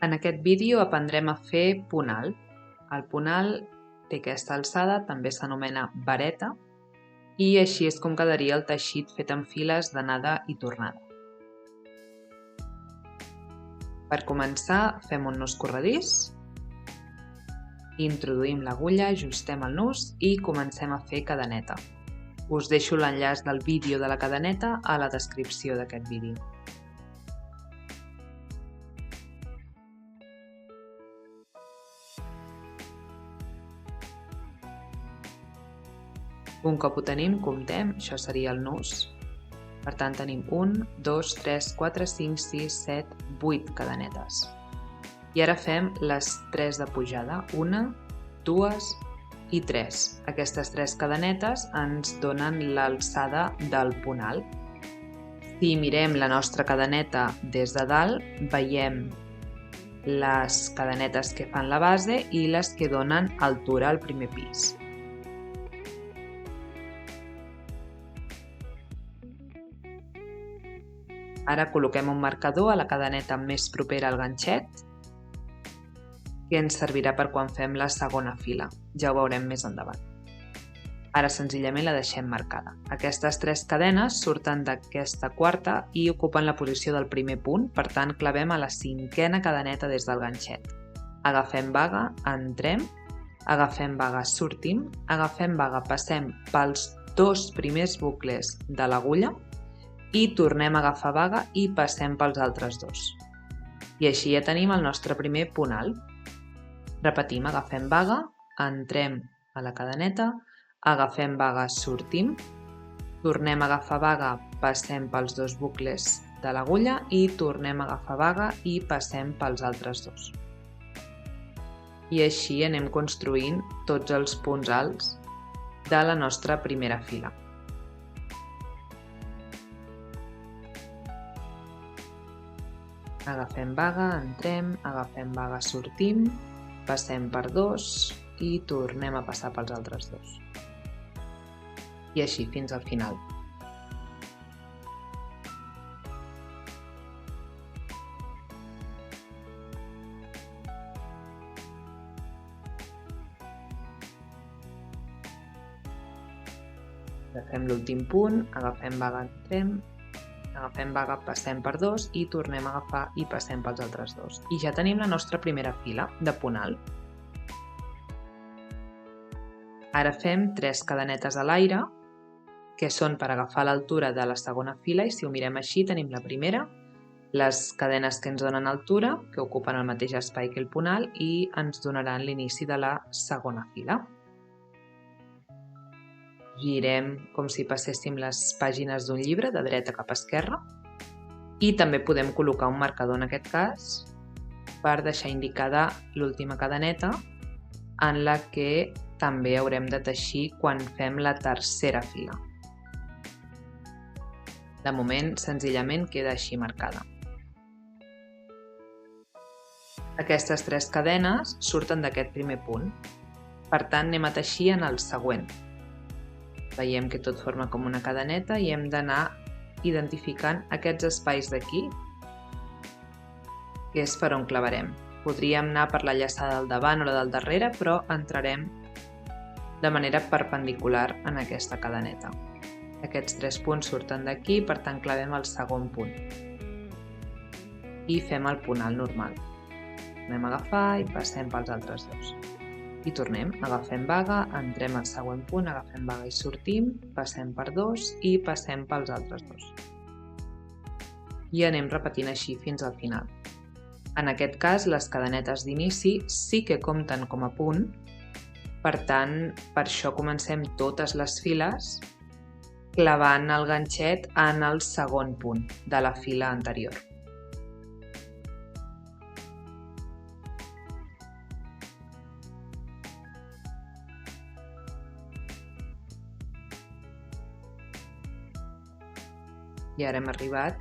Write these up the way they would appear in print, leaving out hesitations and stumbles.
En aquest vídeo aprendrem a fer punt alt. El punt alt té aquesta alçada, també s'anomena vareta, i així és com quedaria el teixit fet en files d'anada i tornada. Per començar, fem un nus corredís, introduïm l'agulla, ajustem el nus i comencem a fer cadeneta. Us deixo l'enllaç del vídeo de la cadeneta a la descripció d'aquest vídeo. Un cop ho tenim, comptem, això seria el nus. Per tant, tenim 1, 2, 3, 4, 5, 6, 7, 8 cadenetes. I ara fem les 3 de pujada, 1, 2 i 3. Aquestes 3 cadenetes ens donen l'alçada del punt alt. Si mirem la nostra cadeneta des de dalt, veiem les cadenetes que fan la base i les que donen altura al primer pis. Ara col·loquem un marcador a la cadeneta més propera al ganxet, que ens servirà per quan fem la segona fila. Ja ho veurem més endavant. Ara senzillament la deixem marcada. Aquestes 3 cadenes surten d'aquesta quarta i ocupen la posició del primer punt, per tant clavem a la 5a cadeneta des del ganxet. Agafem vaga, entrem, agafem vaga, sortim, agafem vaga, passem pels 2 primers bucles de l'agulla i tornem a agafar vaga i passem pels altres 2. I així ja tenim el nostre primer punt alt. Repetim, agafem vaga, entrem a la cadeneta, agafem vaga, sortim, tornem a agafar vaga, passem pels 2 bucles de l'agulla i tornem a agafar vaga i passem pels altres 2. I així anem construint tots els punts alts de la nostra primera fila. Agafem vaga, entrem, agafem vaga, sortim, passem per 2 i tornem a passar pels altres 2. I així fins al final. Agafem l'últim punt, agafem vaga, entrem, agafem vaga, passem per 2 i tornem a agafar i passem pels altres 2. I ja tenim la nostra primera fila de punt alt. Ara fem 3 cadenetes a l'aire, que són per agafar l'altura de la segona fila, i si ho mirem així tenim la primera, les cadenes que ens donen altura, que ocupen el mateix espai que el punt alt i ens donaran l'inici de la segona fila. Girem com si passéssim les pàgines d'un llibre de dreta cap a esquerra i també podem col·locar un marcador en aquest cas per deixar indicada l'última cadeneta en la que també haurem de teixir quan fem la tercera fila. De moment, senzillament queda així marcada. Aquestes 3 cadenes surten d'aquest primer punt, per tant anem a teixir en el següent. Veiem que tot forma com una cadeneta i hem d'anar identificant aquests espais d'aquí, que és per on clavarem. Podríem anar per la llaçada del davant o la del darrere, però entrarem de manera perpendicular en aquesta cadeneta. Aquests 3 punts surten d'aquí, per tant clavem el segon punt. I fem el punt alt normal. Anem a agafar i passem pels altres 2. I tornem, agafem vaga, entrem al següent punt, agafem vaga i sortim, passem per 2 i passem pels altres 2. I anem repetint així fins al final. En aquest cas, les cadenetes d'inici sí que compten com a punt, per tant, per això comencem totes les files clavant el ganxet en el segon punt de la fila anterior. I ara hem arribat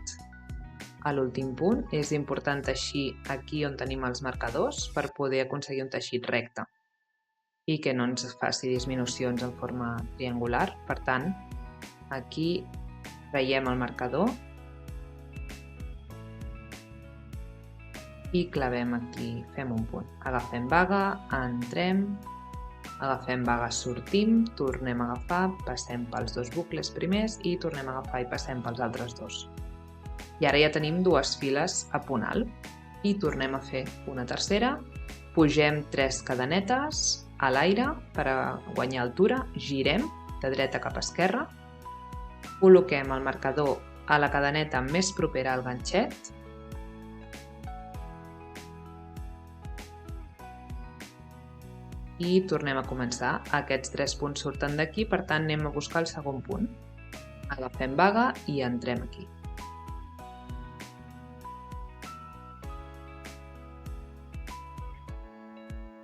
a l'últim punt. És important teixir aquí on tenim els marcadors per poder aconseguir un teixit recte i que no ens faci disminucions en forma triangular. Per tant, aquí traiem el marcador i clavem aquí, fem un punt. Agafem vaga, entrem, agafem vaga, sortim, tornem a agafar, passem pels dos bucles primers i tornem a agafar i passem pels altres dos. I ara ja tenim dues files a punt alt i tornem a fer una tercera, pugem 3 cadenetes a l'aire per a guanyar altura, girem de dreta cap a esquerra, col·loquem el marcador a la cadeneta més propera al ganxet i tornem a començar. Aquests 3 punts surten d'aquí, per tant anem a buscar el segon punt. Agafem vaga i entrem aquí.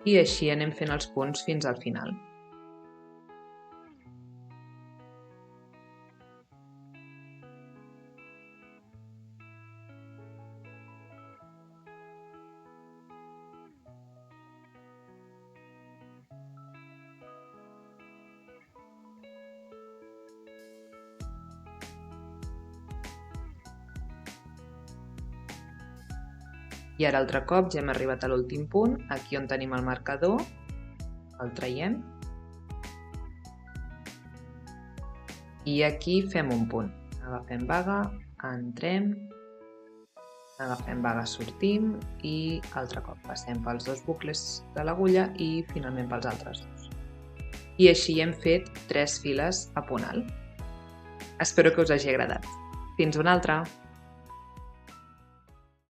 I així anem fent els punts fins al final. I ara altre cop ja hem arribat a l'últim punt, aquí on tenim el marcador, el traiem i aquí fem un punt. Agafem vaga, entrem, agafem vaga, sortim i altre cop passem pels dos bucles de l'agulla i finalment pels altres dos. I així hem fet 3 files a punt alt. Espero que us hagi agradat. Fins una altra!